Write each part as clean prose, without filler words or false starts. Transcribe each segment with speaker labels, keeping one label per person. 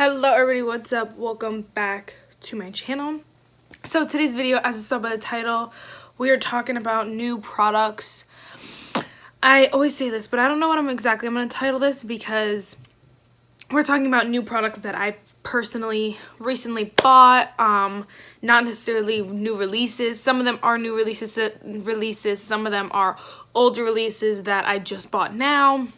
Speaker 1: Hello everybody, what's up? Welcome back to my channel. So today's video, as you saw by the title, we are talking about new products. I always say this, but I don't know what I'm going to title this because we're talking about new products that I personally recently bought, not necessarily new releases. Some of them are new releases, some of them are older releases that I just bought now.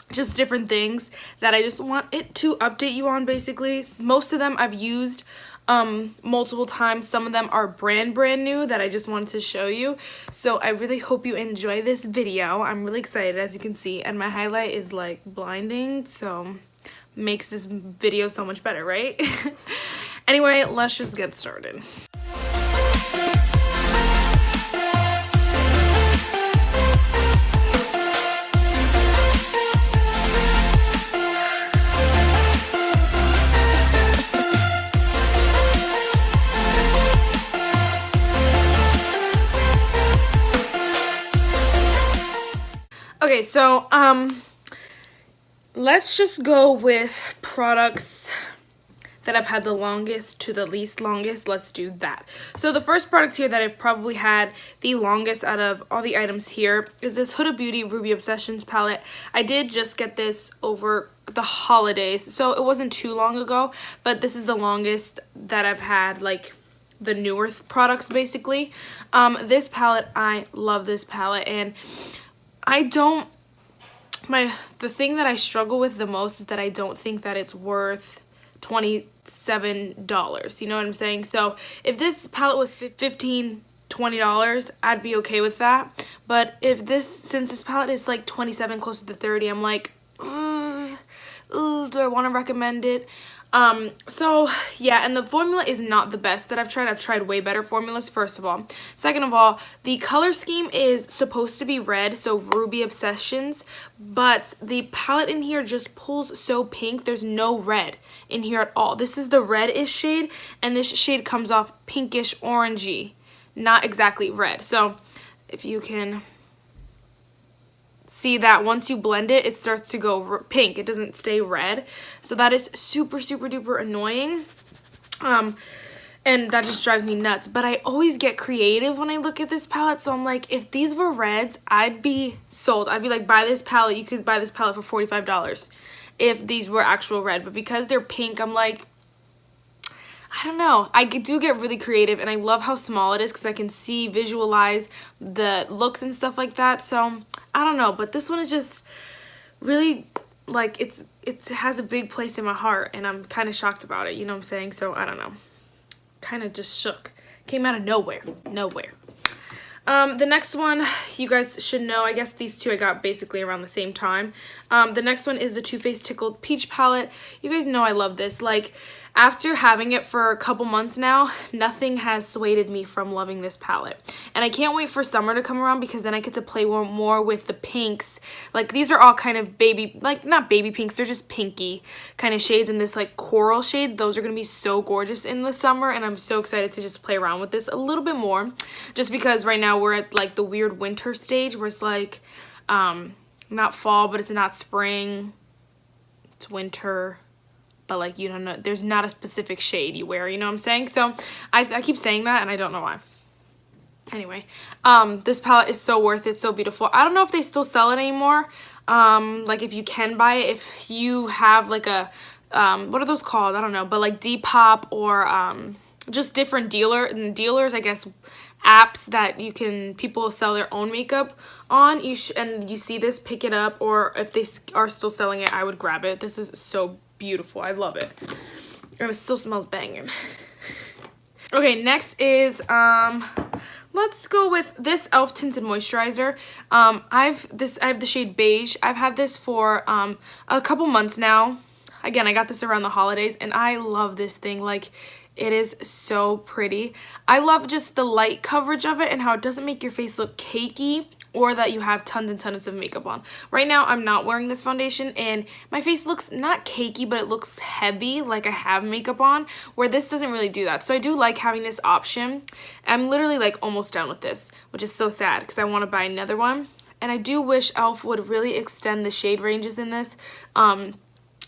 Speaker 1: Just different things that I just want it to update you on, basically. Most of them I've used multiple times. Some of them are brand new that I just wanted to show you. So I really hope you enjoy this video. I'm really excited, as you can see, and my highlight is like blinding, so makes this video so much better, right? Anyway, let's just get started. Okay, so let's just go with products that I've had the longest to the least longest. Let's do that. So the first product here that I've probably had the longest out of all the items here is this Huda Beauty Ruby Obsessions palette. I did just get this over the holidays, so it wasn't too long ago, but this is the longest that I've had, like the newer products basically. This palette, I love this palette, and the thing that I struggle with the most is that I don't think that it's worth $27. You know what I'm saying? So if this palette was $15, $20, I'd be okay with that. But since this palette is like $27, closer to $30, I'm like, do I want to recommend it? So yeah, and the formula is not the best that I've tried. I've tried way better formulas, first of all. Second of all, the color scheme is supposed to be red, so Ruby Obsessions, but the palette in here just pulls so pink. There's no red in here at all. This is the reddish shade, and this shade comes off pinkish orangey, not exactly red. So if you can see that once you blend it, it starts to go pink. It doesn't stay red. So that is super duper annoying. And that just drives me nuts. But I always get creative when I look at this palette. So I'm like, if these were reds, I'd be sold. I'd be like, buy this palette. You could buy this palette for $45 if these were actual red. But because they're pink, I'm like, I don't know. I do get really creative, and I love how small it is because I can visualize the looks and stuff like that. So I don't know, but this one is just really, like, it has a big place in my heart, and I'm kind of shocked about it, you know what I'm saying? So I don't know, kind of just shook. Came out of nowhere. The next one, you guys should know, I guess these two I got basically around the same time. The next one is the Too Faced Tickled Peach palette. You guys know I love this. Like, after having it for a couple months now, nothing has swayed me from loving this palette. And I can't wait for summer to come around because then I get to play more with the pinks. Like, these are all kind of baby, like, not baby pinks, they're just pinky kind of shades, and this like coral shade. Those are going to be so gorgeous in the summer, and I'm so excited to just play around with this a little bit more. Just because right now we're at like the weird winter stage where it's like, not fall, but it's not spring, it's winter. But like, you don't know, there's not a specific shade you wear, you know what I'm saying? So I keep saying that, and I don't know why. Anyway, this palette is so worth it, so beautiful. I don't know if they still sell it anymore. Like, if you can buy it, if you have like a what are those called? I don't know, but like Depop or just different dealers, I guess, apps that people sell their own makeup on. And you see this, pick it up, or if they are still selling it, I would grab it. This is so beautiful. I love it. And it still smells banging. Okay, next is let's go with this e.l.f. tinted moisturizer. I have the shade beige. I've had this for a couple months now. Again, I got this around the holidays, and I love this thing. Like, it is so pretty. I love just the light coverage of it and how it doesn't make your face look cakey or that you have tons and tons of makeup on. Right now, I'm not wearing this foundation, and my face looks not cakey, but it looks heavy, like I have makeup on, where this doesn't really do that. So I do like having this option. I'm literally like almost done with this, which is so sad because I want to buy another one. And I do wish e.l.f. would really extend the shade ranges in this.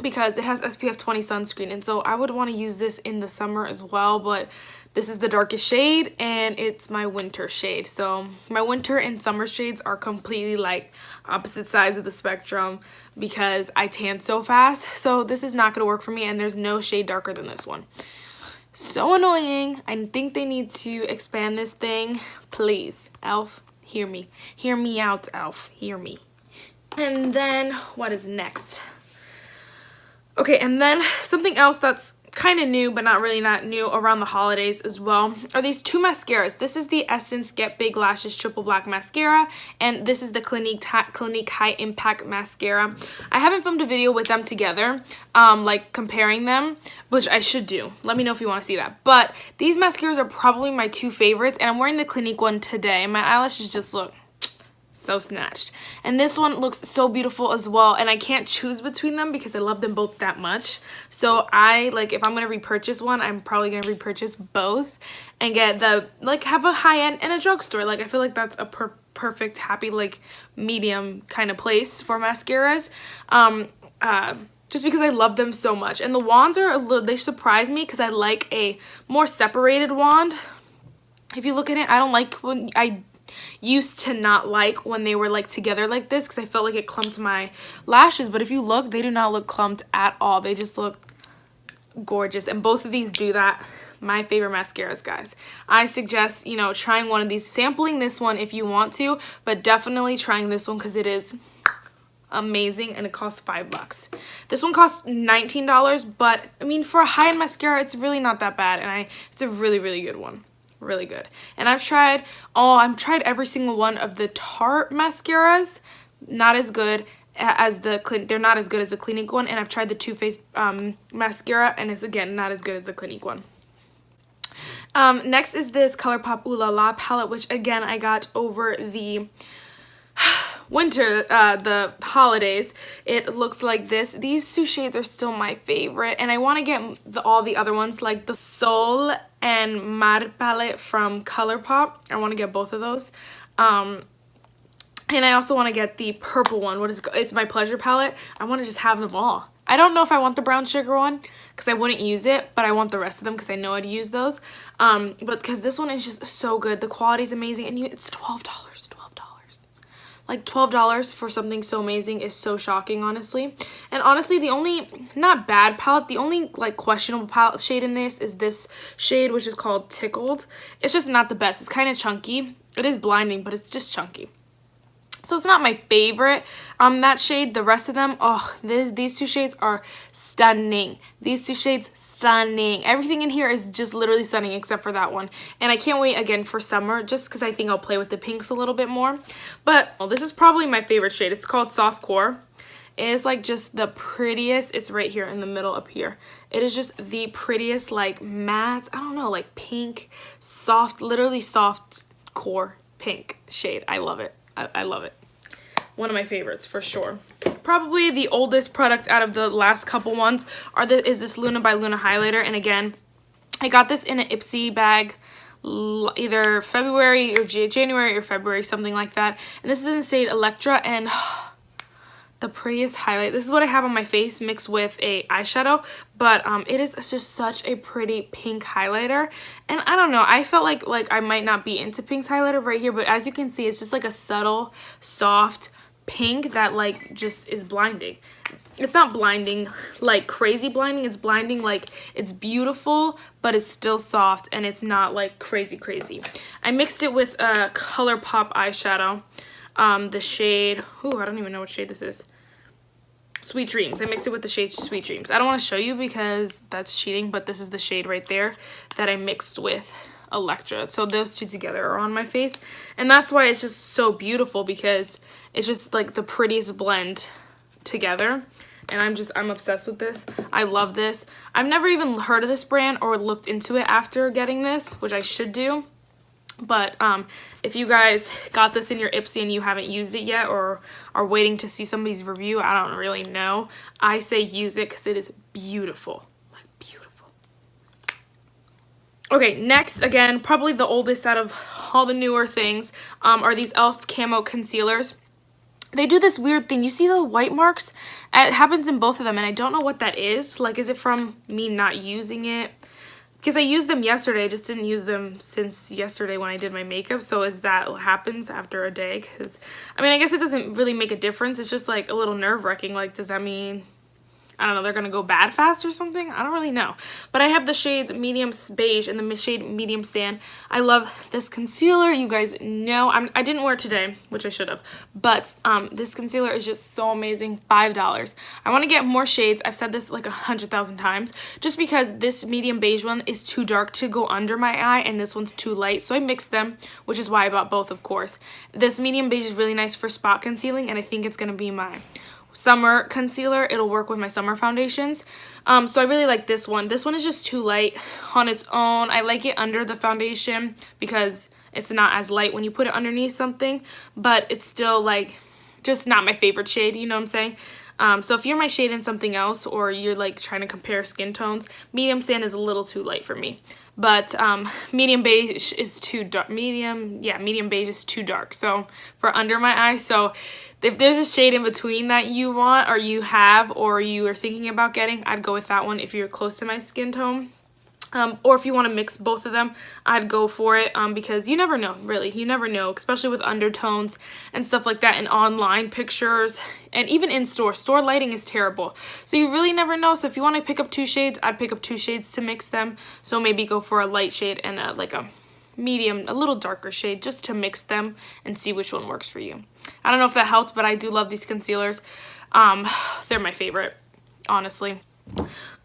Speaker 1: because it has SPF 20 sunscreen, and so I would want to use this in the summer as well, but this is the darkest shade and it's my winter shade. So my winter and summer shades are completely like opposite sides of the spectrum because I tan so fast. So this is not going to work for me, and there's no shade darker than this one. So annoying. I think they need to expand this thing. Please, e.l.f., hear me. Hear me out, e.l.f., hear me. And then what is next? Okay, and then something else that's kind of new, but not really not new around the holidays as well, are these two mascaras. This is the Essence Get Big Lashes Triple Black Mascara, and this is the Clinique High Impact Mascara. I haven't filmed a video with them together, like comparing them, which I should do. Let me know if you want to see that. But these mascaras are probably my two favorites, and I'm wearing the Clinique one today. My eyelashes just look so snatched, and this one looks so beautiful as well, and I can't choose between them because I love them both that much. So I like, if I'm gonna repurchase one, I'm probably gonna repurchase both and get the, like, have a high-end in a drugstore. Like, I feel like that's a perfect happy like medium kind of place for mascaras, just because I love them so much. And the wands are a little, they surprise me because I like a more separated wand. If you look at it, I don't like when I used to not like when they were like together like this because I felt like it clumped my lashes, but if you look, they do not look clumped at all. They just look gorgeous, and both of these do that. My favorite mascaras, guys. I suggest, you know, trying one of these, sampling this one if you want to, but definitely trying this one because it is amazing and it costs $5. This one costs $19, but I mean, for a high-end mascara, it's really not that bad, and it's a really, really good one. Really good. And I've tried every single one of the Tarte mascaras. Not as good as they're not as good as the Clinique one, and I've tried the Too Faced mascara, and it's again not as good as the Clinique one. Next is this ColourPop Ooh La La palette, which again I got over the winter, the holidays. It looks like this. These two shades are still my favorite, and I want to get all the other ones, like the Sol and Mar palette from ColourPop. I want to get both of those. And I also want to get the purple one. It's my Pleasure palette. I want to just have them all. I don't know if I want the brown sugar one because I wouldn't use it, but I want the rest of them because I know I'd use those. But because this one is just so good. The quality is amazing, and it's $12. Like $12 for something so amazing is so shocking, honestly. And honestly, the only, not bad palette, the only like questionable palette shade in this is this shade, which is called Tickled. It's just not the best. It's kind of chunky. It is blinding, but it's just chunky. So it's not my favorite, that shade. The rest of them, oh, these two shades are stunning. These two shades, stunning. Everything in here is just literally stunning except for that one. And I can't wait again for summer just because I think I'll play with the pinks a little bit more. But well, this is probably my favorite shade. It's called Soft Core. It is like just the prettiest. It's right here in the middle up here. It is just the prettiest like matte, I don't know, like pink, soft, literally soft core pink shade. I love it. I love it. One of my favorites for sure. Probably the oldest product out of the last couple ones is this Luna by Luna highlighter. And again, I got this in an Ipsy bag either February or January or February, something like that. And this is in the shade Electra, and the prettiest highlight. This is what I have on my face mixed with a eyeshadow, but it is just such a pretty pink highlighter. And I don't know, I felt like I might not be into pink's highlighter right here, but as you can see, it's just like a subtle, soft pink that like just is blinding. It's not blinding like crazy blinding, it's blinding like it's beautiful, but it's still soft and it's not like crazy. I mixed it with a ColourPop eyeshadow. The shade, I don't even know what shade this is. Sweet Dreams. I mixed it with the shade Sweet Dreams. I don't want to show you because that's cheating, but this is the shade right there that I mixed with Electra. So those two together are on my face, and that's why it's just so beautiful, because it's just like the prettiest blend together. And I'm obsessed with this. I love this. I've never even heard of this brand or looked into it after getting this, which I should do. But if you guys got this in your Ipsy and you haven't used it yet or are waiting to see somebody's review, I don't really know. I say use it because it is beautiful. Like, beautiful. Okay, next, again, probably the oldest out of all the newer things are these e.l.f. Camo Concealers. they do this weird thing. You see the white marks? It happens in both of them, and I don't know what that is. Like, is it from me not using it? Because I used them yesterday, I just didn't use them since yesterday when I did my makeup. So is that what happens after a day? Because, I mean, I guess it doesn't really make a difference. It's just like a little nerve-wracking. Like, does that mean, I don't know, they're going to go bad fast or something? I don't really know. But I have the shades medium beige and the shade medium sand. I love this concealer. You guys know I didn't wear it today, which I should have. But this concealer is just so amazing. $5. I want to get more shades. I've said this like 100,000 times. Just because this medium beige one is too dark to go under my eye and this one's too light. So I mixed them, which is why I bought both, of course. This medium beige is really nice for spot concealing, and I think it's going to be my summer concealer. It'll work with my summer foundations. So I really like this one. This one is just too light on its own. I like it under the foundation because it's not as light when you put it underneath something, but it's still like just not my favorite shade, you know what I'm saying? So if you're my shade in something else, or you're like trying to compare skin tones, medium sand is a little too light for me. But medium beige is too dark. Medium beige is too dark. So for under my eye, so if there's a shade in between that you want, or you have, or you are thinking about getting, I'd go with that one if you're close to my skin tone. Or if you want to mix both of them, I'd go for it, because you never know, really. You never know, especially with undertones and stuff like that, and online pictures, and even in store. Store lighting is terrible. So you really never know. So if you want to pick up 2 shades, I'd pick up 2 shades to mix them. So maybe go for a light shade and like a medium, a little darker shade, just to mix them and see which one works for you. I don't know if that helped, but I do love these concealers. They're my favorite, honestly.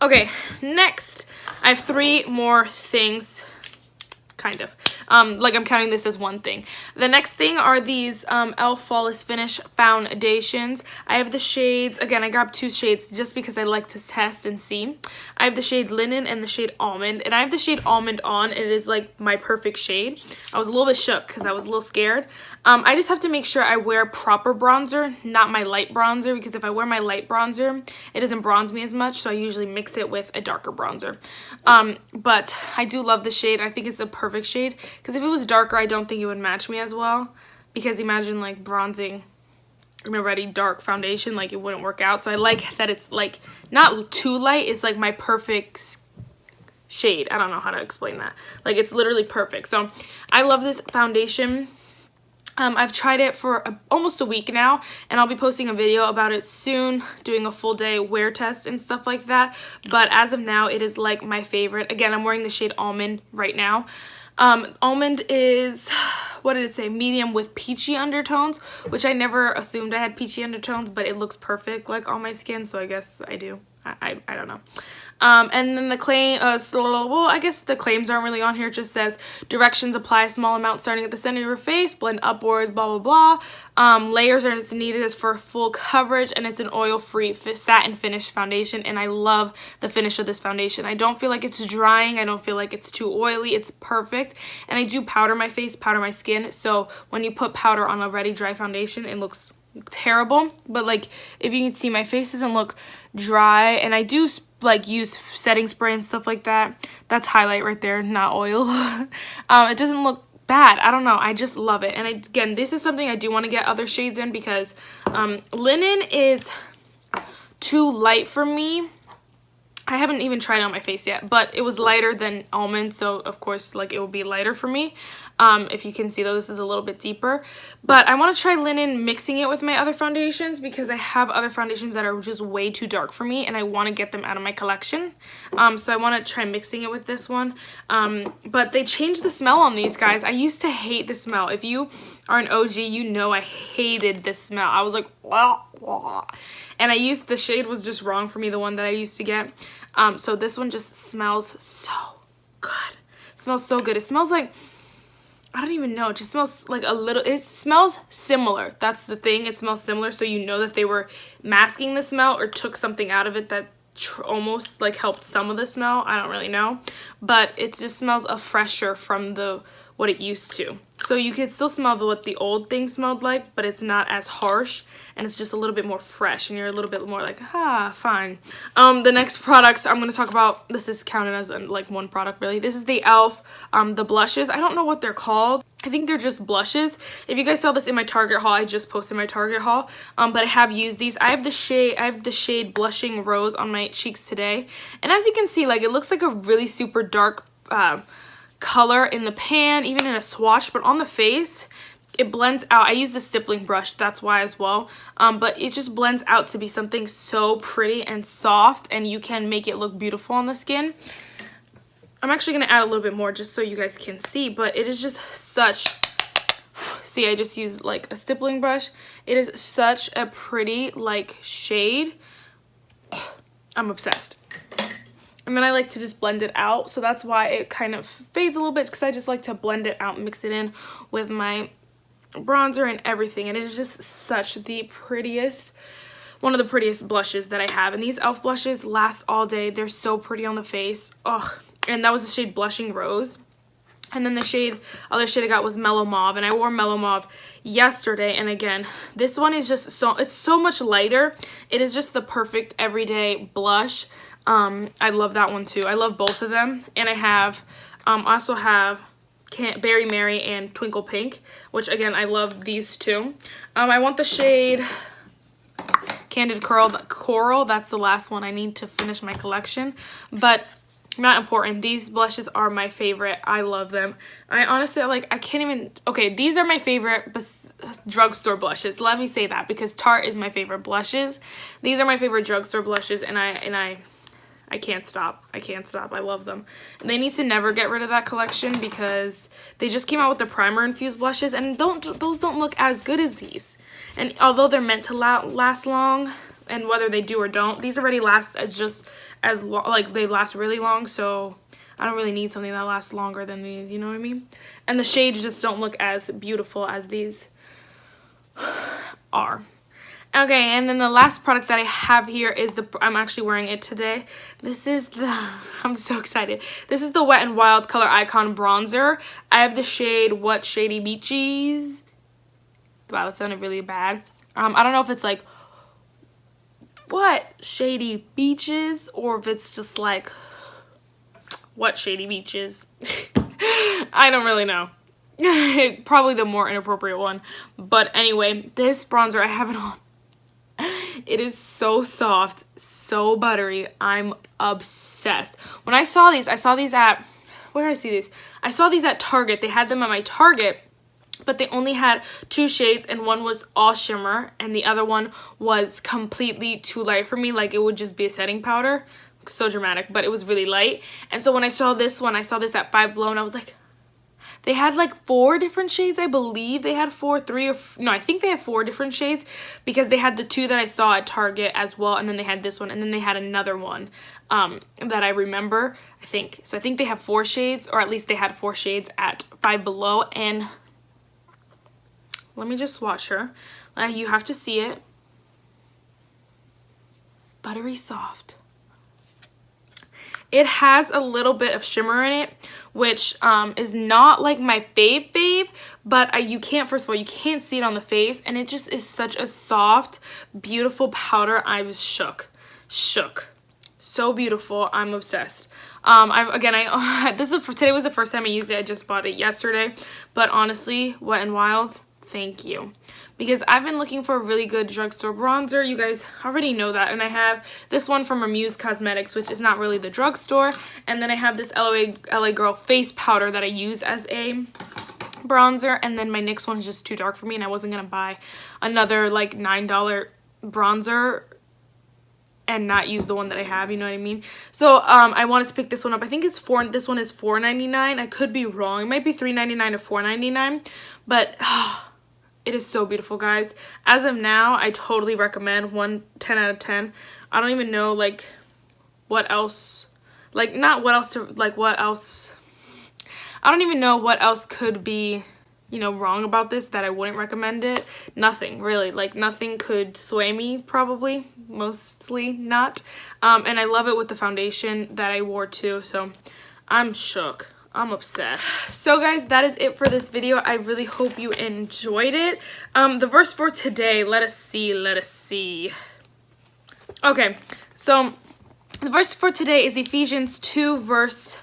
Speaker 1: Okay, next I have 3 more things, kind of. Like I'm counting this as one thing. The next thing are these e.l.f. Flawless Finish foundations. I have the shades, again, I grabbed 2 shades just because I like to test and see. I have the shade Linen and the shade Almond, and I have the shade Almond on. It is like my perfect shade. I was a little bit shook because I was a little scared. I just have to make sure I wear proper bronzer, not my light bronzer, because if I wear my light bronzer, it doesn't bronze me as much, so I usually mix it with a darker bronzer. But I do love the shade. I think it's a perfect shade, because if it was darker, I don't think it would match me as well, because imagine like bronzing an already dark foundation, like it wouldn't work out. So I like that it's like not too light, it's like my perfect shade. I don't know how to explain that. Like it's literally perfect. So I love this foundation. I've tried it for almost a week now, and I'll be posting a video about it soon, doing a full day wear test and stuff like that. But as of now, it is like my favorite. Again, I'm wearing the shade Almond right now. Almond is, what did it say, medium with peachy undertones, which I never assumed I had peachy undertones, but it looks perfect like on my skin, so I guess I do. I don't know. And then the claim, well, I guess the claims aren't really on here. It just says directions: apply a small amount starting at the center of your face, blend upwards, blah, blah, blah. Layers are needed as for full coverage, and it's an oil-free satin finish foundation, and I love the finish of this foundation. I don't feel like it's drying. I don't feel like it's too oily. It's perfect, and I do powder my face, powder my skin, so when you put powder on a already dry foundation, it looks terrible. But like, if you can see, my face doesn't look dry, and I do like use setting spray and stuff like that. That's highlight right there, not oil. It doesn't look bad. I don't know, I just love it. And again, this is something I do want to get other shades in, because Linen is too light for me. I haven't even tried it on my face yet, but it was lighter than Almond, so of course like it will be lighter for me. If you can see though, this is a little bit deeper, but I want to try Linen mixing it with my other foundations, because I have other foundations that are just way too dark for me, and I want to get them out of my collection. So I want to try mixing it with this one. But they changed the smell on these, guys. I used to hate the smell. If you are an OG, you know I hated this smell. I was like, blah, blah. And the shade was just wrong for me, the one that I used to get. So this one just smells so good. It smells so good. It smells like, I don't even know, it just smells like a little, it smells similar. That's the thing, it smells similar, so you know that they were masking the smell or took something out of it that almost like helped some of the smell. I don't really know, but it just smells fresher from what it used to. So you can still smell what the old thing smelled like, but it's not as harsh, and it's just a little bit more fresh, and you're a little bit more like, fine. The next products I'm going to talk about, this is counted as like one product really. This is the e.l.f. The blushes. I don't know what they're called. I think they're just blushes. If you guys saw this in my Target haul, I just posted my Target haul, but I have used these. I have the shade Blushing Rose on my cheeks today, and as you can see, like, it looks like a really super dark color in the pan, even in a swatch, but on the face, it blends out. I used a stippling brush, that's why as well, but it just blends out to be something so pretty and soft, and you can make it look beautiful on the skin. I'm actually going to add a little bit more just so you guys can see, but it is just such, see, I just used like a stippling brush. It is such a pretty like shade. I'm obsessed. And then I like to just blend it out, so that's why it kind of fades a little bit, because I just like to blend it out and mix it in with my bronzer and everything, and it is just such the prettiest, one of the prettiest blushes that I have. And these e.l.f. blushes last all day. They're so pretty on the face. Ugh. And that was the shade Blushing Rose. And then the other shade I got was Mellow Mauve, and I wore Mellow Mauve yesterday. And again, this one is just it's so much lighter. It is just the perfect everyday blush. I love that one too. I love both of them. And I also have Berry Mary and Twinkle Pink, which again, I love these two. I want the shade Candid Coral. That's the last one I need to finish my collection, but not important. These blushes are my favorite. I love them. I honestly, like, I can't even, okay, these are my favorite drugstore blushes. Let me say that, because Tarte is my favorite blushes. These are my favorite drugstore blushes, and I can't stop. I can't stop. I love them. And they need to never get rid of that collection, because they just came out with the primer infused blushes, and those don't look as good as these. And although they're meant to last long, and whether they do or don't, these already last like they last really long, so I don't really need something that lasts longer than these, you know what I mean? And the shades just don't look as beautiful as these are. Okay, and then the last product that I have here is I'm actually wearing it today. This is I'm so excited. This is the Wet n Wild Color Icon Bronzer. I have the shade What Shady Beaches. Wow, that sounded really bad. I don't know if it's like What Shady Beaches, or if it's just like What Shady Beaches. I don't really know. Probably the more inappropriate one. But anyway, this bronzer, I have it on. It is so soft, so buttery. I'm obsessed. When I saw these at, where did I see these? I saw these at Target. They had them at my Target, but they only had 2 shades, and one was all shimmer, and the other one was completely too light for me. Like, it would just be a setting powder. So dramatic, but it was really light. And so when I saw this one, I saw this at Five Below, and I was like, they had like 4 different shades, I believe. They had I think they had 4 different shades, because they had the 2 that I saw at Target as well, and then they had this one, and then they had another one that I remember, I think. So I think they have 4 shades, or at least they had 4 shades at Five Below. And let me just swatch her. You have to see it. Buttery soft. It has a little bit of shimmer in it, which is not like my fave, but you can't, first of all, you can't see it on the face, and it just is such a soft, beautiful powder. I was shook. So beautiful. I'm obsessed. Today was the first time I used it. I just bought it yesterday, but honestly, Wet n Wild, thank you. Because I've been looking for a really good drugstore bronzer. You guys already know that. And I have this one from Amuse Cosmetics, which is not really the drugstore. And then I have this LA Girl face powder that I use as a bronzer. And then my NYX one is just too dark for me, and I wasn't going to buy another like $9 bronzer and not use the one that I have, you know what I mean? So I wanted to pick this one up. I think this one is $4.99. I could be wrong. It might be $3.99 or $4.99, but it is so beautiful, guys. As of now, I totally recommend. 10 out of 10. I don't even know like what else, like not what else to, like what else, I don't even know what else could be, you know, wrong about this that I wouldn't recommend it. Nothing, really. Like, nothing could sway me, probably. Mostly not. And I love it with the foundation that I wore, too. So, I'm shook. I'm obsessed. So, guys, that is it for this video. I really hope you enjoyed it. The verse for today, let us see. Okay, so the verse for today is Ephesians 2, verse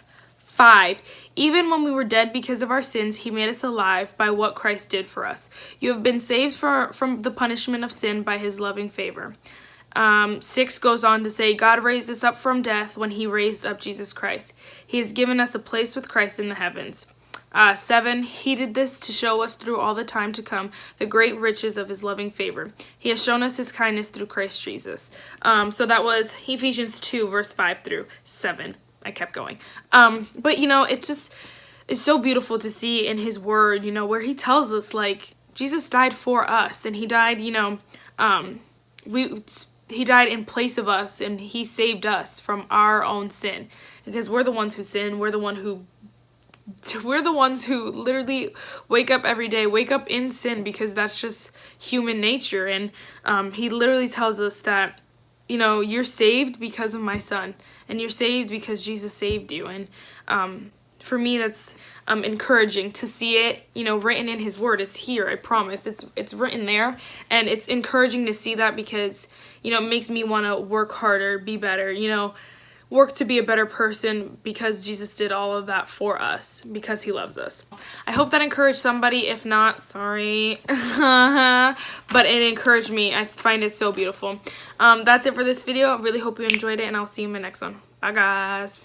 Speaker 1: 5. Even when we were dead because of our sins, he made us alive by what Christ did for us. You have been saved from the punishment of sin by his loving favor. 6 goes on to say, God raised us up from death when he raised up Jesus Christ. He has given us a place with Christ in the heavens. 7, he did this to show us through all the time to come the great riches of his loving favor. He has shown us his kindness through Christ Jesus. So that was Ephesians 2, verse 5 through 7. I kept going. But, you know, it's so beautiful to see in his word, you know, where he tells us, like, Jesus died for us, and he died, you know, he died in place of us, and he saved us from our own sin, because we're the ones who sin. We're the ones who literally wake up every day, wake up in sin, because that's just human nature. And he literally tells us that, you know, you're saved because of my son, and you're saved because Jesus saved you. And for me, that's encouraging to see it, you know, written in his word. It's here, I promise. It's written there, and it's encouraging to see that, because, you know, it makes me want to work harder, be better, you know, work to be a better person, because Jesus did all of that for us, because he loves us. I hope that encouraged somebody. If not, sorry. But it encouraged me. I find it so beautiful. That's it for this video. I really hope you enjoyed it, and I'll see you in my next one. Bye, guys.